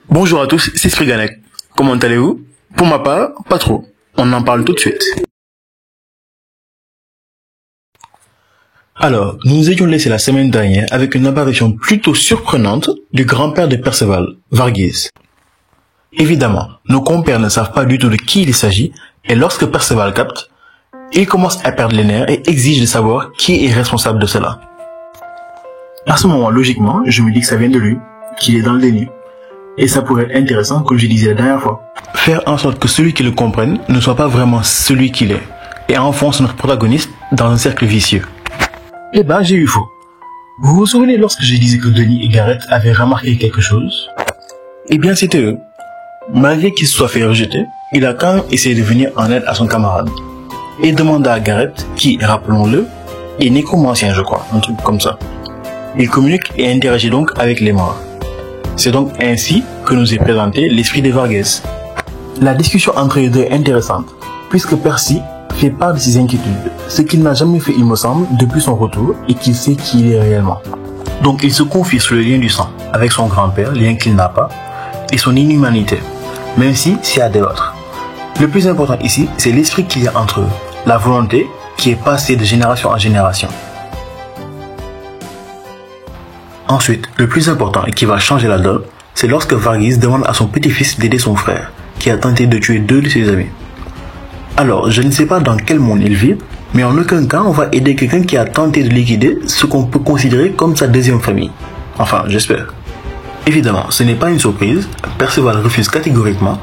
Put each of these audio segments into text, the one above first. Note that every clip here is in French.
Bonjour à tous, c'est Spriganek. Comment allez-vous? Pour ma part, pas trop. On en parle tout de suite. Alors, nous nous étions laissés la semaine dernière avec une apparition plutôt surprenante du grand-père de Perceval, Varghese. Évidemment, nos compères ne savent pas du tout de qui il s'agit, et lorsque Perceval capte, il commence à perdre les nerfs et exige de savoir qui est responsable de cela. À ce moment, logiquement, je me dis que ça vient de lui, qu'il est dans le déni. Et ça pourrait être intéressant, comme je disais la dernière fois. Faire en sorte que celui qui le comprenne ne soit pas vraiment celui qu'il est, et enfonce notre protagoniste dans un cercle vicieux. Eh ben, j'ai eu faux. Vous vous souvenez lorsque je disais que Denis et Gareth avaient remarqué quelque chose? Eh bien, c'était eux. Malgré qu'il se soit fait rejeter, il a quand même essayé de venir en aide à son camarade. Et demanda à Gareth, qui, rappelons-le, est nécromancien, je crois, un truc comme ça. Il communique et interagit donc avec les morts. C'est donc ainsi que nous est présenté l'esprit de Varghese. La discussion entre les deux est intéressante, puisque Percy fait part de ses inquiétudes, ce qu'il n'a jamais fait il me semble depuis son retour et qu'il sait qui il est réellement. Donc il se confie sur le lien du sang, avec son grand-père, lien qu'il n'a pas, et son inhumanité, même si s'il y a des autres. Le plus important ici, c'est l'esprit qu'il y a entre eux, la volonté qui est passée de génération en génération. Ensuite, le plus important et qui va changer la donne, c'est lorsque Varghese demande à son petit-fils d'aider son frère, qui a tenté de tuer 2 de ses amis. Alors, je ne sais pas dans quel monde il vit, mais en aucun cas on va aider quelqu'un qui a tenté de liquider ce qu'on peut considérer comme sa deuxième famille. Enfin, j'espère. Évidemment, ce n'est pas une surprise, Perceval refuse catégoriquement,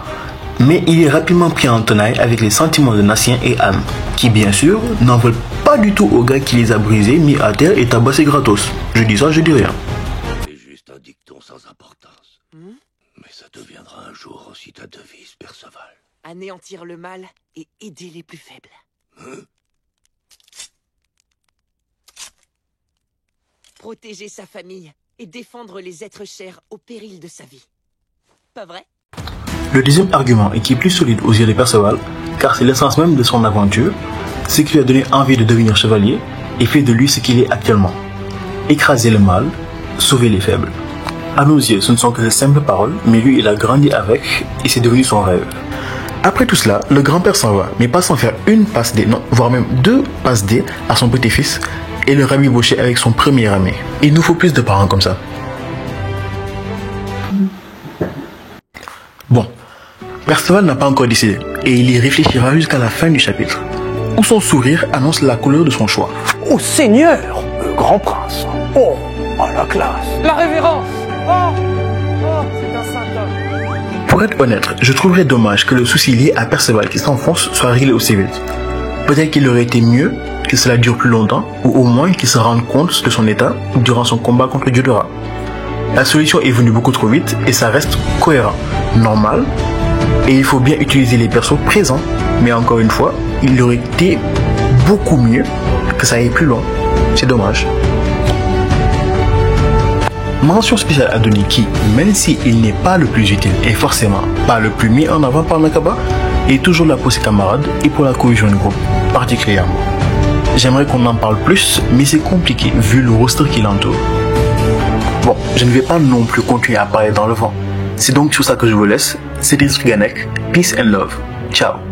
mais il est rapidement pris en tenaille avec les sentiments de Natien et Anne, qui bien sûr n'en veulent pas du tout au gars qui les a brisés, mis à terre et tabassés gratos. Je dis ça, je dis rien. Un dicton sans importance. Mais ça deviendra un jour aussi ta devise, Perceval. Anéantir le mal et aider les plus faibles. Protéger sa famille et défendre les êtres chers au péril de sa vie. Pas vrai? Le deuxième argument, et qui est plus solide aux yeux de Perceval, car c'est l'essence même de son aventure, ce qui lui a donné envie de devenir chevalier et fait de lui ce qu'il est actuellement. Écraser le mal, sauver les faibles. À nos yeux, ce ne sont que de simples paroles, mais lui, il a grandi avec, et c'est devenu son rêve. Après tout cela, le grand-père s'en va, mais pas sans faire une passe D, non, voire même 2 passes D à son petit-fils, et le rabibocher avec son premier ami. Il nous faut plus de parents comme ça. Bon, Perceval n'a pas encore décidé, et il y réfléchira jusqu'à la fin du chapitre, où son sourire annonce la couleur de son choix. Oh Seigneur, le grand prince. Oh, la classe. La révérence. Oh, c'est un saint homme. Pour être honnête, je trouverais dommage que le souci lié à Perceval qui s'enfonce soit réglé aussi vite. Peut-être qu'il aurait été mieux que cela dure plus longtemps, ou au moins qu'il se rende compte de son état durant son combat contre Diodora. La solution est venue beaucoup trop vite et ça reste cohérent, normal, et il faut bien utiliser les persos présents, mais encore une fois, il aurait été beaucoup mieux que ça aille plus loin. C'est dommage. Mention spéciale à Denis qui, même s'il n'est pas le plus utile et forcément pas le plus mis en avant par Nakaba, est toujours là pour ses camarades et pour la cohésion du groupe, particulièrement. J'aimerais qu'on en parle plus, mais c'est compliqué vu le roster qui l'entoure. Bon, je ne vais pas non plus continuer à parler dans le vent. C'est donc sur ça que je vous laisse. C'était Spriganek. Peace and love. Ciao.